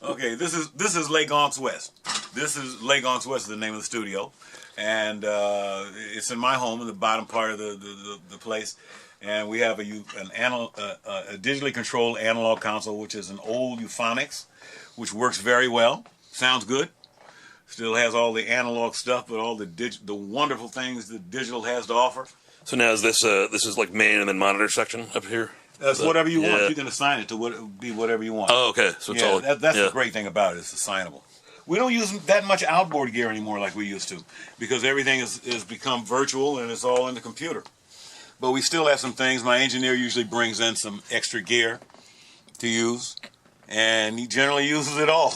Okay, this is Lake Gonks West. This is Lake Gonks West is the name of the studio, and it's in my home in the bottom part of the place. And we have a digitally controlled analog console, which is an old Euphonics, which works very well. Sounds good. Still has all the analog stuff, but all the wonderful things that digital has to offer. So now is this is like main and then monitor section up here? That's whatever you want. You can assign it to be whatever you want. Oh, okay. So it's all that's the great thing about it. It's assignable. We don't use that much outboard gear anymore like we used to, because everything is become virtual and it's all in the computer. But we still have some things. My engineer usually brings in some extra gear to use, and he generally uses it all.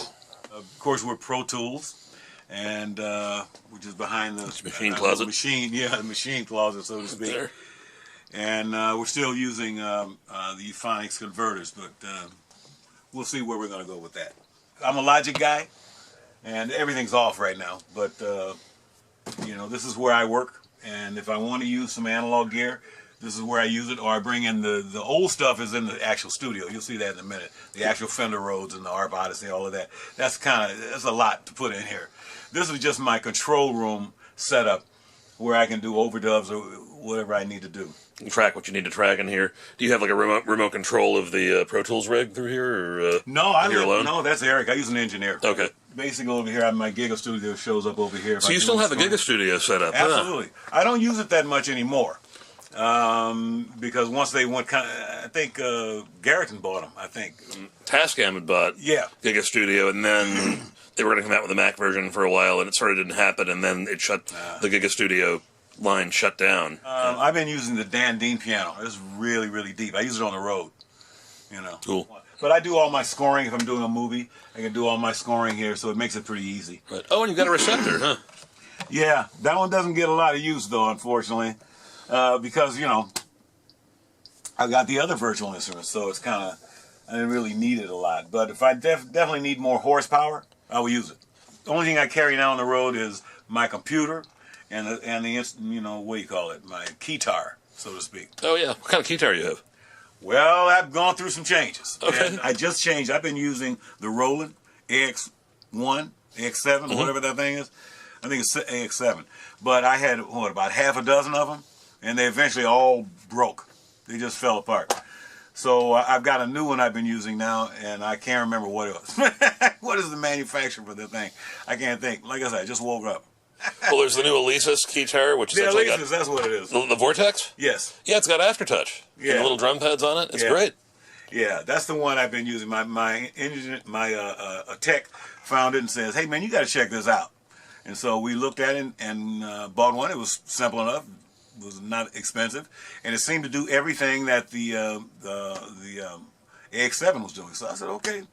Of course, we're Pro Tools, and which is behind the machine closet. The machine closet, so to speak. There. And we're still using the Euphonics converters, but we'll see where we're going to go with that. I'm a Logic guy, and everything's off right now. But you know, this is where I work, and if I want to use some analog gear, this is where I use it. Or I bring in the old stuff is in the actual studio. You'll see that in a minute. The actual Fender Rhodes and the ARP Odyssey, all of that. That's a lot to put in here. This is just my control room setup, where I can do overdubs or whatever I need to do. You track what you need to track in here. Do you have like a remote control of the Pro Tools rig through here? Or, no, that's Eric. I use an engineer. Okay. Basically, over here, my Giga Studio shows up over here. So you still have a Giga Studio set up? Absolutely. Huh? I don't use it that much anymore, because once they went, I think Garrison bought them. I think Tascam had bought Giga Studio, and then they were going to come out with a Mac version for a while, and it sort of didn't happen, and then it shut the Giga Studio line shut down. I've been using the Dan Dean piano. It's really, really deep. I use it on the road, you know. Cool. But I do all my scoring. If I'm doing a movie, I can do all my scoring here, so it makes it pretty easy. Right. Oh, and you've got a receptor, huh? Yeah, that one doesn't get a lot of use, though, unfortunately, because, you know, I've got the other virtual instruments, so it's kind of, I didn't really need it a lot. But if I definitely need more horsepower, I will use it. The only thing I carry now on the road is my computer, and the you know, what do you call it? My keytar, so to speak. Oh yeah, what kind of keytar you have? Well, I've gone through some changes. Okay. And I just changed. I've been using the Roland AX1, AX7, whatever that thing is. I think it's AX7. But I had about half a dozen of them, and they eventually all broke. They just fell apart. So I've got a new one I've been using now, and I can't remember what it was. What is the manufacturer for the thing? I can't think. Like I said, I just woke up. Well, there's the new Alesis keytar, which is Alesis, that's what it is. The Vortex? Yes. Yeah, it's got aftertouch. Yeah. And the little drum pads on it. It's great. Yeah, that's the one I've been using. My tech found it and says, "Hey man, you got to check this out." And so we looked at it and bought one. It was simple enough. It was not expensive, and it seemed to do everything that the AX7 was doing. So I said, "Okay,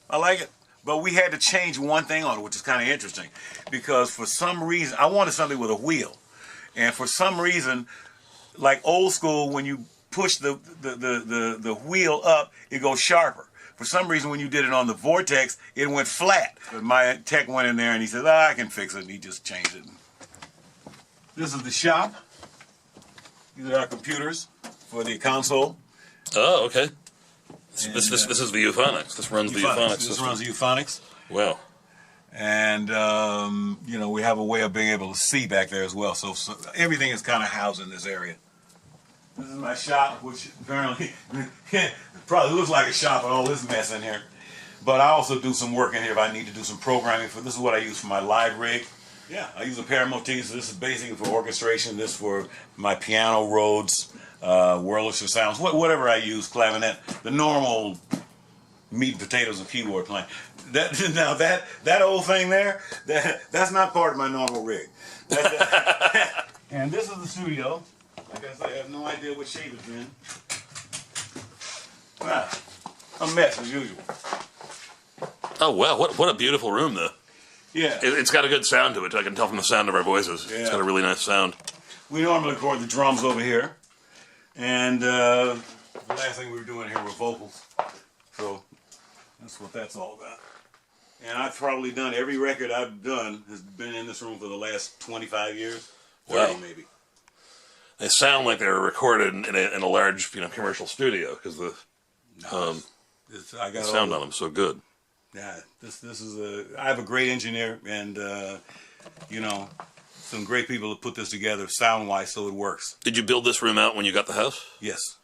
I like it." But we had to change one thing on it, which is kind of interesting, because for some reason I wanted something with a wheel, and for some reason, like old school, when you push the wheel up, it goes sharper. For some reason, when you did it on the Vortex, it went flat. But my tech went in there and he said, "I can fix it," and he just changed it. This is the shop. These are our computers for the console. Oh, okay. This is the Euphonics. This runs the Euphonics. This runs the Euphonics. Wow. And you know, we have a way of being able to see back there as well. So everything is kind of housed in this area. This is my shop, which apparently probably looks like a shop with all this mess in here. But I also do some work in here if I need to do some programming for. This is what I use for my live rig. Yeah, I use a pair of motifs. This is basically for orchestration. This for my piano Rhodes, Wurlitzer sounds, whatever I use, clavinet, the normal meat and potatoes and keyboard playing. That old thing there, that's not part of my normal rig. And this is the studio. Like I said, I have no idea what shape it's in. Wow, a mess as usual. Oh wow, what a beautiful room though. Yeah. It's got a good sound to it. I can tell from the sound of our voices. Yeah. It's got a really nice sound. We normally record the drums over here. And the last thing we were doing here were vocals. So that's what that's all about. And I've probably done, every record I've done has been in this room for the last 25 years. 30 maybe. They sound like they were recorded in a large, commercial studio, because I got the sound on them so good. Yeah, this is I have a great engineer and you know, some great people to put this together sound wise so it works. Did you build this room out when you got the house? Yes.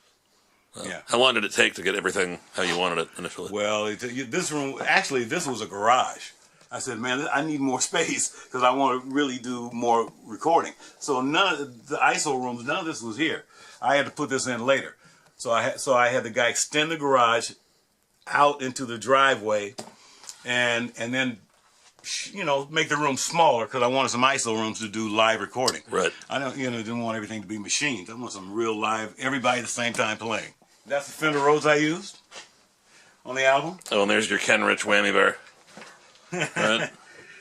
Yeah. How long did it take to get everything how you wanted it initially? Well, this room actually this was a garage. I said, man, I need more space because I want to really do more recording. So none of the ISO rooms, none of this was here. I had to put this in later. So I had the guy extend the garage out into the driveway, and then, you know, make the room smaller because I wanted some ISO rooms to do live recording. Right. I don't, you know, didn't want everything to be machined. I want some real live, everybody at the same time playing. That's the Fender Rhodes I used on the album. Oh, and there's your Ken Rich whammy bar. Right.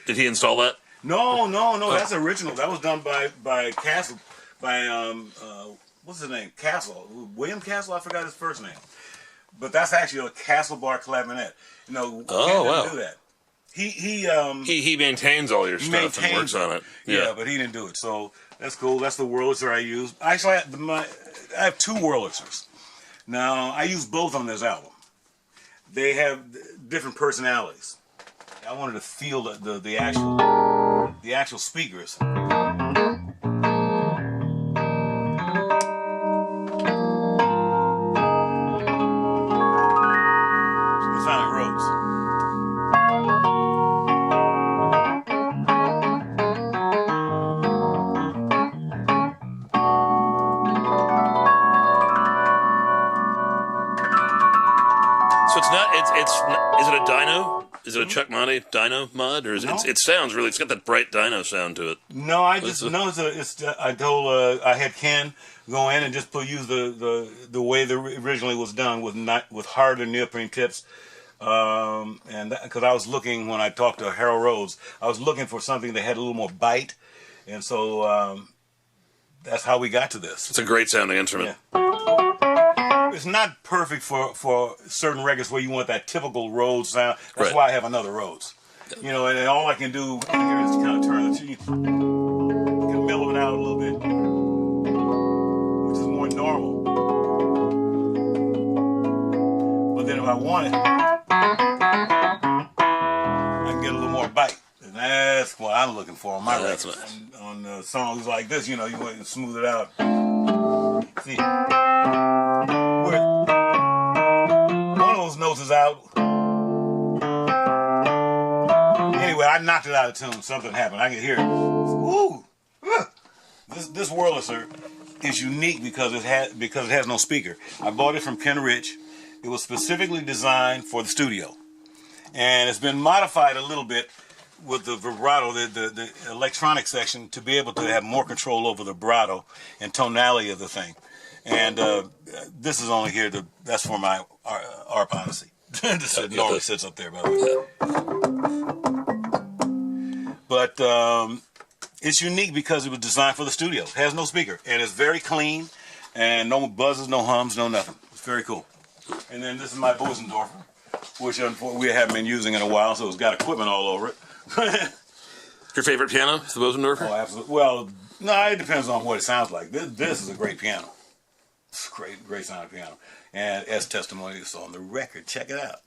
Did he install that? No, that's original. That was done by Castle, what's his name? Castle, William Castle. I forgot his first name, but that's actually a Castle bar clavinet. You know, oh wow, do that. He maintains all your stuff and works on it. Yeah, but he didn't do it. So that's cool. That's the Wurlitzer I use. Actually, I have two Wurlitzers. Now I use both on this album. They have different personalities. I wanted to feel the actual speakers. Sonic Rhodes. So it's not. Is it a dyno? Is it a Chuck Monty dyno mod, or is No. it sounds really? It's got that bright dyno sound to it. No, I just know I told I had Ken go in and just use the way the originally was done with harder neoprene tips, and because I was looking when I talked to Harold Rhodes, I was looking for something that had a little more bite, and so that's how we got to this. It's a great sounding instrument. Yeah. It's not perfect for certain records where you want that typical Rhodes sound. That's Right. why I have another Rhodes. You know, and all I can do here is kind of turn you can mellow it out a little bit, which is more normal. But then if I want it, I can get a little more bite. And that's what I'm looking for on my records. That's nice. On songs like this, you know, you want to smooth it out. See, one of those notes is out. Anyway, I knocked it out of tune. Something happened. I can hear it. Woo! This Wurlitzer is unique because it has no speaker. I bought it from Ken Rich. It was specifically designed for the studio, and it's been modified a little bit with the vibrato, the electronic section, to be able to have more control over the vibrato and tonality of the thing. And this is only here that's for my ARP Odyssey. This normally sits up there, by the way. But it's unique because it was designed for the studio. It has no speaker, and it's very clean, and no buzzes, no hums, no nothing. It's very cool. And then this is my Bosendorfer, which we haven't been using in a while, so it's got equipment all over it. Your favorite piano is the Bosendorfer? Oh, absolutely. Well, no, it depends on what it sounds like. This is a great piano. It's a great sounding piano. And as testimony, it's on the record. Check it out.